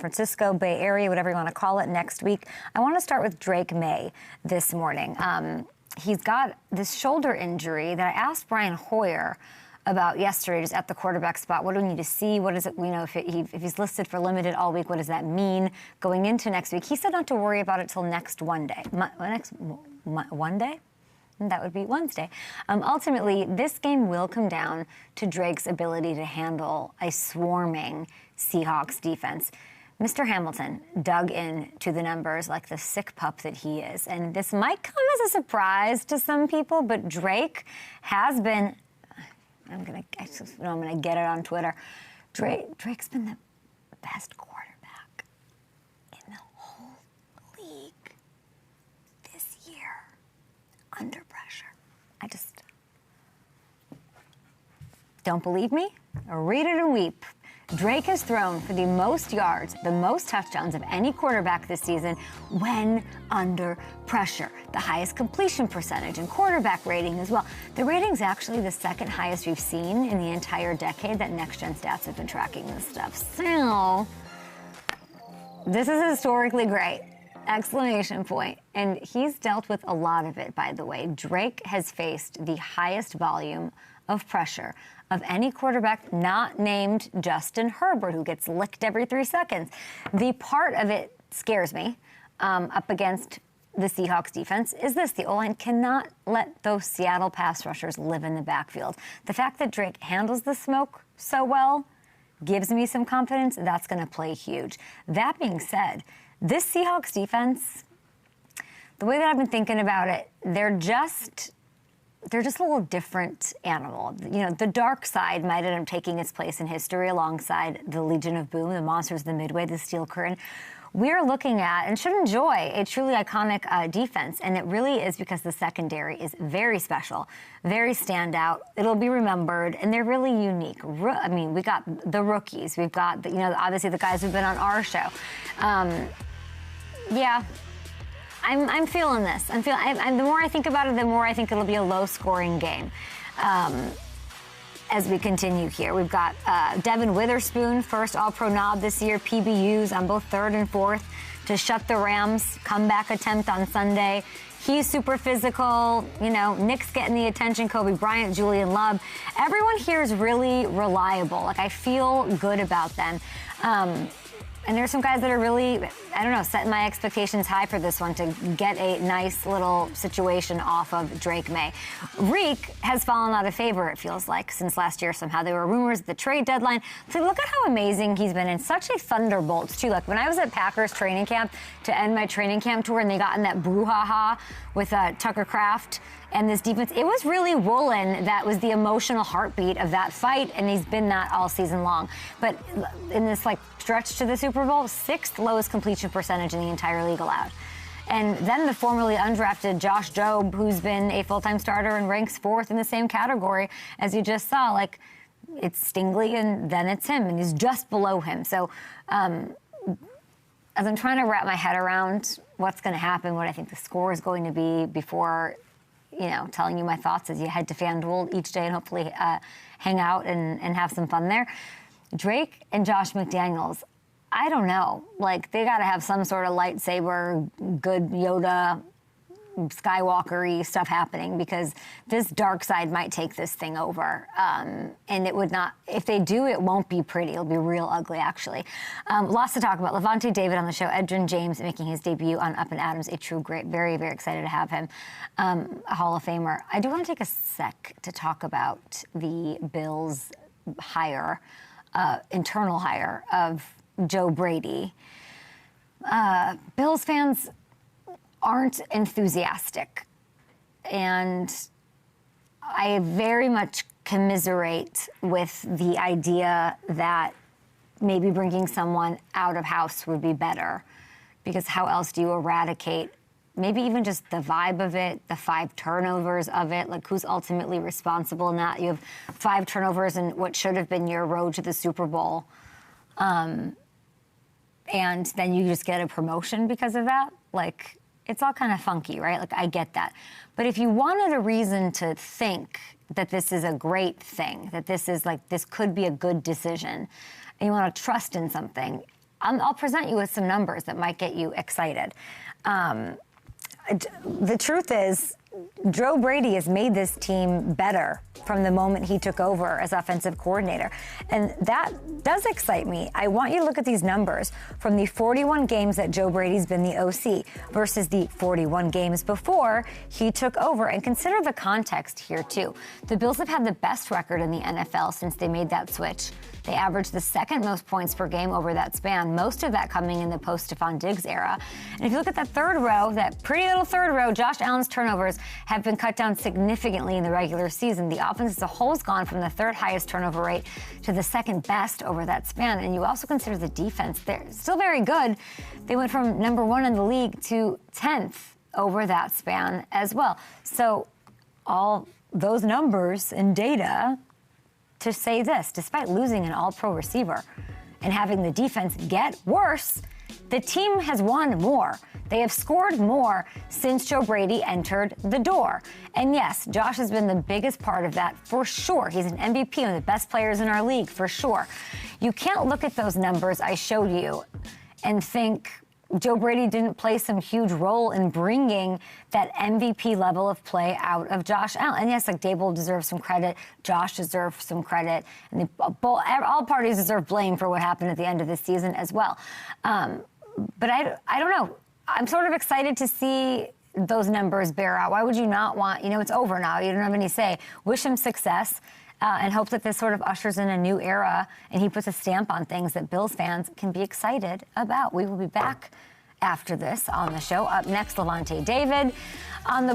Francisco, Bay Area, whatever you want to call it, next week. I want to start with Drake Maye this morning. He's got this shoulder injury that I asked Brian Hoyer about yesterday, just at the quarterback spot. What do we need to see? What is it? You know, if he's listed for limited all week, what does that mean going into next week? He said not to worry about it till next Monday. One day? That would be Wednesday. Ultimately, this game will come down to Drake's ability to handle a swarming Seahawks defense. Mr. Hamilton dug into the numbers like the sick pup that he is. And this might come as a surprise to some people, but Drake has been, I'm gonna get it on Twitter. Drake's been the best quarterback in the whole league this year under pressure. I just don't believe me? Read it and weep. Drake has thrown for the most yards, the most touchdowns of any quarterback this season when under pressure. The highest completion percentage and quarterback rating as well. The rating's actually the second highest we've seen in the entire decade that Next Gen Stats have been tracking this stuff. So, this is historically great. Exclamation point. And he's dealt with a lot of it, by the way. Drake has faced the highest volume of pressure of any quarterback not named Justin Herbert, who gets licked every 3 seconds. The part of it scares me up against the Seahawks defense is this. The O-line cannot let those Seattle pass rushers live in the backfield. The fact that Drake handles the smoke so well gives me some confidence. That's going to play huge. That being said, this Seahawks defense, the way that I've been thinking about it, they're just a little different animal. You know, the dark side might end up taking its place in history alongside the Legion of Boom, the Monsters of the Midway, the Steel Curtain. We're looking at and should enjoy a truly iconic defense, and it really is because the secondary is very special, very standout. It'll be remembered, and they're really unique. I mean, we got the rookies. We've got, obviously the guys who've been on our show. Yeah. I'm feeling this. The more I think about it, the more I think it'll be a low-scoring game. As we continue here, we've got Devin Witherspoon, first All-Pro nod this year, PBUs on both third and fourth to shut the Rams' comeback attempt on Sunday. He's super physical. Nick's getting the attention, Kobe Bryant, Julian Love. Everyone here is really reliable. Like, I feel good about them. And there's some guys that are really, setting my expectations high for this one to get a nice little situation off of Drake Maye. Reek has fallen out of favor, it feels like, since last year. Somehow there were rumors at the trade deadline. So look at how amazing he's been, and such a thunderbolt, too. Like, when I was at Packers training camp to end my training camp tour and they got in that brouhaha with Tucker Kraft and this defense, it was really Woolen that was the emotional heartbeat of that fight, and he's been that all season long. But in this, stretch to the Super Bowl, 6th lowest completion percentage in the entire league allowed. And then the formerly undrafted Josh Jobe, who's been a full-time starter and ranks 4th in the same category, as you just saw, it's Stingley and then it's him, and he's just below him. So as I'm trying to wrap my head around what's going to happen, what I think the score is going to be before, telling you my thoughts as you head to FanDuel each day and hopefully hang out and have some fun there. Drake and Josh McDaniels, I don't know. They got to have some sort of lightsaber, good Yoda, Skywalker-y stuff happening, because this dark side might take this thing over. And it would not, if they do, it won't be pretty. It'll be real ugly, actually. Lots to talk about. Lavonte David on the show. Edgerrin James making his debut on Up and Adams. A true great. Very, very excited to have him. A Hall of Famer. I do want to take a sec to talk about the Bills' internal hire of Joe Brady. Bills fans aren't enthusiastic, and I very much commiserate with the idea that maybe bringing someone out of house would be better, because how else do you eradicate maybe even just the vibe of it, the 5 turnovers of it, who's ultimately responsible in that? You have 5 turnovers in what should have been your road to the Super Bowl. And then you just get a promotion because of that. It's all kind of funky, right? I get that. But if you wanted a reason to think that this is a great thing, that this is this could be a good decision, and you want to trust in something, I'll present you with some numbers that might get you excited. The truth is, Joe Brady has made this team better from the moment he took over as offensive coordinator. And that does excite me. I want you to look at these numbers from the 41 games that Joe Brady's been the OC versus the 41 games before he took over. And consider the context here, too. The Bills have had the best record in the NFL since they made that switch. They averaged the second most points per game over that span, most of that coming in the post-Stephon Diggs era. And if you look at that third row, that pretty little third row, Josh Allen's turnovers have been cut down significantly in the regular season. The offense as a whole has gone from the third highest turnover rate to the second best over that span. And you also consider the defense. They're still very good. They went from number 1 in the league to 10th over that span as well. So all those numbers and data to say this, despite losing an all-pro receiver and having the defense get worse, the team has won more. They have scored more since Joe Brady entered the door. And yes, Josh has been the biggest part of that for sure. He's an MVP, one of the best players in our league for sure. You can't look at those numbers I showed you and think Joe Brady didn't play some huge role in bringing that MVP level of play out of Josh Allen. And yes, like Dable deserves some credit, Josh deserves some credit, and all parties deserve blame for what happened at the end of the season as well. But I don't know. I'm sort of excited to see those numbers bear out. Why would you not want, it's over now. You don't have any say. Wish him success. And hope that this sort of ushers in a new era and he puts a stamp on things that Bills fans can be excited about. We will be back after this on the show. Up next, Lavonte David on the